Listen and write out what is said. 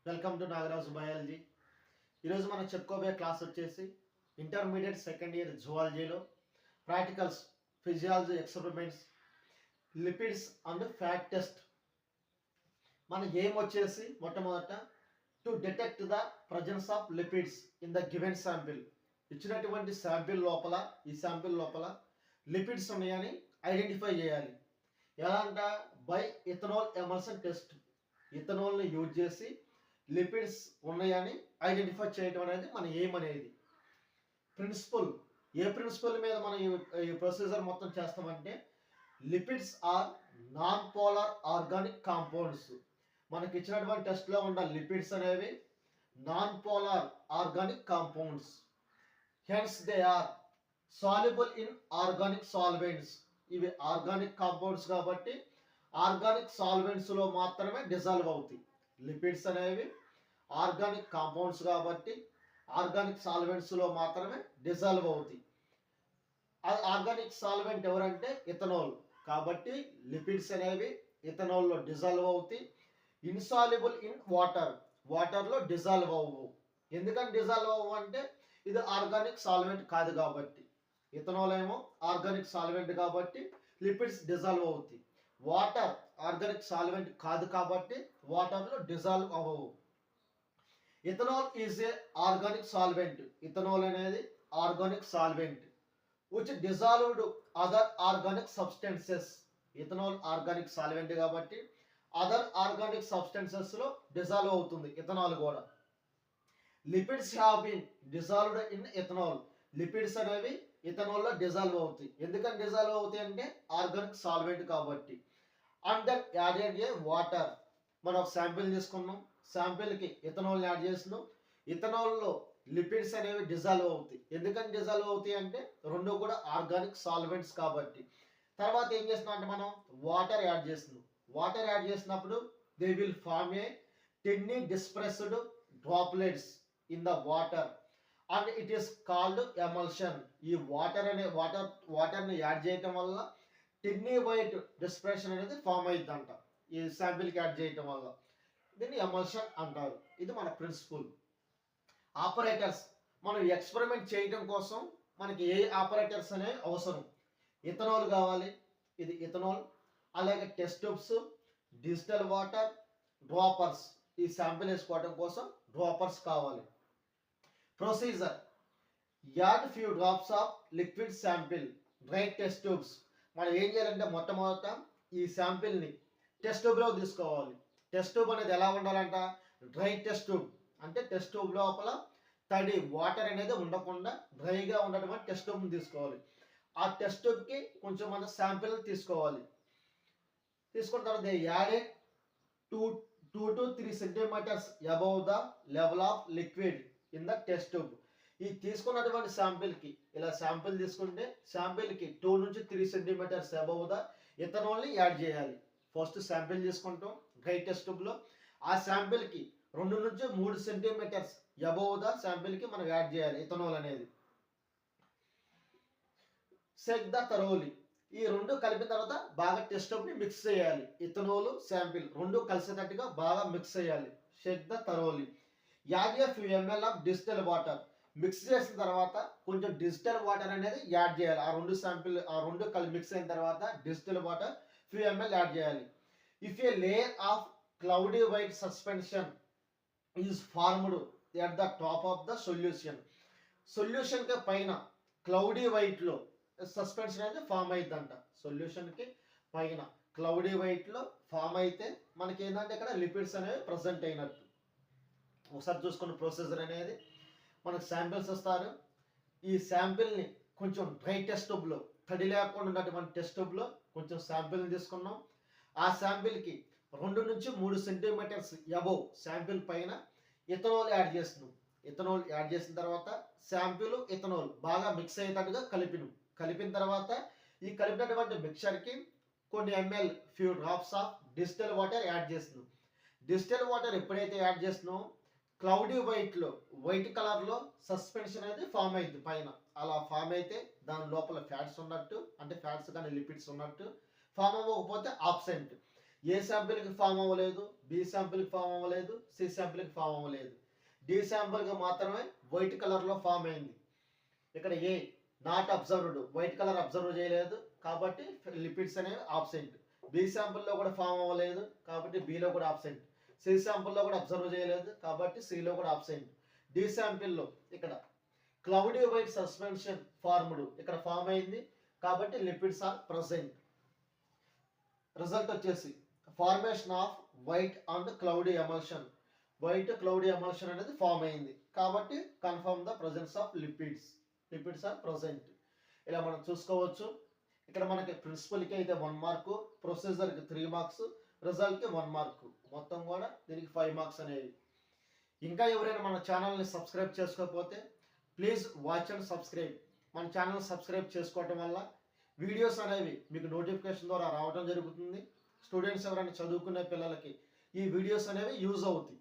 Welcome to Nagaraju biology. ఈరోజు మనం చెప్పుకోబోయే క్లాస్ వచ్చేసి ఇంటర్మీడియట్ సెకండ్ ఇయర్ జువాలజీలో practicals, physiology experiments, lipids and fat test. మన ఎయిమ్ వచ్చేసి మొట్టమొదట to detect the presence of lipids in the given sample. ఇచ్చినటువంటి శాంపిల్ లోపల లిపిడ్స్ ఉన్నాయని ఐడెంటిఫై చేయాలి. ఎలా అంట? By ethanol emulsion test. ఇథనాల్ని యూజ్ చేసి లిపిడ్స్ ఉన్నాయని ఐడెంటిఫై చేయడం అనేది మన ఎయిమ్ అనేది. ప్రిన్సిపల్, ఏ ప్రిన్సిపల్ మీద మనం ఈ ప్రొసీజర్ మొత్తం చేస్తామంటే lipids are non polar organic compounds. మనకి ఇచ్చినటువంటి టెస్ట్లో ఉన్న లిపిడ్స్ అనేవి non polar organic compounds. Hence they are soluble in organic solvents. ఇవి ఆర్గానిక్ కాంపౌండ్స్ కాబట్టి ఆర్గానిక్ సాల్వెంట్స్లో మాత్రమే డిజాల్వ్ అవుతాయి. లిపిడ్స్ అనేవి ఆర్గానిక్ కాంపౌండ్స్ కాబట్టి ఆర్గానిక్ సాల్వెంట్స్లో మాత్రమే డిజాల్వ్ అవుతాయి. ఆర్గానిక్ సాల్వెంట్ ఎవరంటే ఇథనాల్. కాబట్టి లిపిడ్స్ అనేవి ఇథనాల్లో డిజాల్వ్ అవుతాయి. ఇన్సాల్యుబుల్ ఇన్ వాటర్లో డిజాల్వ్ అవ్వవు. ఎందుకని డిజాల్వ్ అవ్వవు అంటే ఇది ఆర్గానిక్ సాల్వెంట్ కాదు కాబట్టి. ఇథనాల్ ఏమో ఆర్గానిక్ సాల్వెంట్ కాబట్టి లిపిడ్స్ డిజాల్వ్ అవుతాయి. వాటర్ ఆర్గానిక్ సాల్వెంట్ కాదు కాబట్టి వాటర్లో డిజాల్వ్ అవ్వవు. Ethanol is a organic solvent. Ethanol అనేది organic solvent which dissolved other organic substances. Ethanol organic solvent కాబట్టి అదర్ ఆర్గానిక్ సబ్స్టెన్సెస్లో డిజాల్వ్ అవుతుంది ఇథనాల్ కూడా. Lipids have been dissolved in ethanol. Lipids అనేవి ఇథనాల్లో డిజాల్వ్ అవుతాయి. ఎందుకని డిజాల్వ్ అవుతాయి అంటే ఆర్గానిక్ సాల్వెంట్ కాబట్టి. And then added a water. మనం ఒక శాంపిల్ తీసుకున్నాం, శాంపిల్కి ఇథనాల్ యాడ్ చేసినాం. ఇథనాల్లో లిపిడ్స్ అనేవి డిజాల్వ్ అవుతాయి. ఎందుకని డిజాల్వ్ అవుతాయి అంటే రెండు కూడా ఆర్గానిక్ సాల్వెంట్స్ కాబట్టి. తర్వాత ఏం చేస్తున్నాం అంటే మనం వాటర్ యాడ్ చేస్తున్నాం. వాటర్ యాడ్ చేసినప్పుడు they will form a tiny dispersed droplets in the water and it is called emulsion. ఈ వాటర్ని యాడ్ చేయటం వల్ల టిన్నీ వైట్ డిస్ప్రెషన్ అనేది ఫామ్ అయ్యిద్దంట. ఈ శాంపిల్కి యాడ్ చేయటం వల్ల దీన్ని ఎమల్షన్ అంటారు. ఇది మన ప్రిన్సిపల్. ఆపరేటర్స్, మనం ఎక్స్పెరిమెంట్ చేయడం కోసం మనకి ఏ ఆపరేటర్స్ అనేవి అవసరం? ఇథనాల్ కావాలి, ఇది ఇథనాల్. అలాగే test tubes, digital water, droppers. ఈ శాంపిల్ వేసుకోవడం కోసం డ్రాపర్స్ కావాలి. Procedure: add few drops of liquid sample dry test tubes. మనం ఏం చేయాలంటే మొట్టమొదట ఈ శాంపిల్ని టెస్ట్ ట్యూబ్లో తీసుకోవాలి. టెస్ట్ ట్యూబ్ అనేది ఎలా ఉండాలంట? Dry test tube. అంటే టెస్ట్ ట్యూబ్ లోపల తడి వాటర్ అనేది ఉండకుండా డ్రైగా ఉన్నటువంటి టెస్ట్ ట్యూబ్ని తీసుకోవాలి. ఆ టెస్ట్ ట్యూబ్కి కొంచెం మన శాంపిల్ తీసుకోవాలి. తీసుకున్న తర్వాత added 2 to 3 centimeters above the level of liquid in the test tube. ఈ తీసుకున్నటువంటి శాంపిల్కి ఇలా శాంపిల్ తీసుకుంటే శాంపిల్కి 2 నుంచి 3 సెంటీమీటర్స్ అబౌవ్ ద ఇథనాల్ని యాడ్ చేయాలి. ఫస్ట్ శాంపిల్ తీసుకుంటాం డ్రై టెస్ట్ ట్యూబ్లో. ఆ శాంపిల్కి 2 నుంచి 3 సెంటీమీటర్స్ అబౌవ్ ద శాంపిల్కి మనం యాడ్ చేయాలి ఇథనాల్ అనేది. Shake the thoroughly. ఈ రెండు కలిపిన తర్వాత బాగా టెస్ట్ ట్యూబ్ని మిక్స్ చేయాలి. ఇథనాల్ శాంపిల్ రెండు కలిసేటట్టుగా బాగా మిక్స్ చేయాలి. Shake the thoroughly. Add a few ML of digital water. Mix చేసిన తర్వాత కొంచెం డిజిటల్ వాటర్ అనేది యాడ్ చేయాలి. ఆ రెండు కలిపి మిక్స్ అయిన తర్వాత digital water few ML add చేయాలి. If a layer of cloudy white suspension is formed at the top of the solution. సొల్యూషన్కి పైన క్లౌడీ వైట్లో సస్పెన్షన్ అనేది ఫామ్ అయిద్దంట. సొల్యూషన్కి పైన క్లౌడీ వైట్లో ఫామ్ అయితే మనకి ఏంటంటే ఇక్కడ లిపిడ్స్ అనేవి ప్రజెంట్ అయినట్టు. ఒకసారి చూసుకున్న ప్రొసీజర్ అనేది మనకు శాంపిల్స్ ఇస్తారు. ఈ శాంపిల్ని కొంచెం డ్రై టెస్ట్ ట్యూబ్లో, తడి లేకుండా ఉన్నటువంటి టెస్ట్ ట్యూబ్లో కొంచెం శాంపిల్ని తీసుకున్నాం. ఆ శాంపిల్కి 2 నుంచి 3 సెంటీమీటర్స్ అబౌవ్ శాంపిల్ పైన ఇథనాల్ యాడ్ చేస్తున్నాం. ఇథనాల్ యాడ్ చేసిన తర్వాత శాంపిల్ ఇథనాల్ బాగా మిక్స్ అయ్యేటట్టుగా కలిపిన తర్వాత ఈ కలిపినటువంటి మిక్చర్కి కొన్ని ML few drops of digital water add చేస్తున్నాం. డిజిటల్ వాటర్ ఎప్పుడైతే యాడ్ చేస్తున్నామో క్లౌడీ వైట్ కలర్లో సస్పెన్షన్ అనేది ఫామ్ అయింది పైన. అలా ఫామ్ అయితే దాని లోపల ఫ్యాట్స్ ఉన్నట్టు, అంటే ఫ్యాట్స్ కానీ లిపిడ్స్ ఉన్నట్టు. ఫామ్ అవ్వకపోతే ఆబ్సెంట్. ఏ శాంపిల్కి ఫామ్ అవ్వలేదు, బి శాంపిల్కి ఫామ్ అవ్వలేదు, సి శాంపిల్కి ఫామ్ అవ్వలేదు. డి శాంపిల్కి మాత్రమే వైట్ కలర్లో ఫామ్ అయింది. ఇక్కడ A not observed, white colour observe చేయలేదు కాబట్టి లిపిడ్స్ అనేవి ఆబ్సెంట్. బి శాంపుల్లో కూడా ఫామ్ అవ్వలేదు కాబట్టి బిలో కూడా ఆబ్సెంట్. సి శాంపుల్లో కూడా అబ్జర్వ్ చేయలేదు కాబట్టి సిలో కూడా ఆబ్సెంట్. డి శాంపిల్లో ఇక్కడ క్లౌడీ వైట్ సస్పెన్షన్ ఫార్మ్డ్ ఇక్కడ ఫామ్ అయింది కాబట్టి లిపిడ్స్ ఆర్ ప్రజెంట్. రిజల్ట్ వచ్చేసి formation of white and cloudy emulsion. White cloudy emulsion అనేది ఫామ్ అయింది కాబట్టి confirm the presence of lipids. Lipids are present. ఇలా మనం చూసుకోవచ్చు. ఇక్కడ మనకి ప్రిన్సిపల్కి అయితే 1 మార్కు, ప్రొసీజర్కి 3 మార్క్స్, రిజల్ట్కి 1 మార్కు, మొత్తం కూడా దీనికి 5 మార్క్స్ అనేవి. ఇంకా ఎవరైనా మన ఛానల్ని సబ్స్క్రైబ్ చేసుకోకపోతే ప్లీజ్ వాచ్ అండ్ సబ్స్క్రైబ్. మన ఛానల్ సబ్స్క్రైబ్ చేసుకోవటం వల్ల వీడియోస్ అనేవి మీకు నోటిఫికేషన్ ద్వారా రావడం జరుగుతుంది. స్టూడెంట్స్ ఎవరైనా చదువుకునే పిల్లలకి ఈ వీడియోస్ అనేవి యూజ్ అవుతాయి.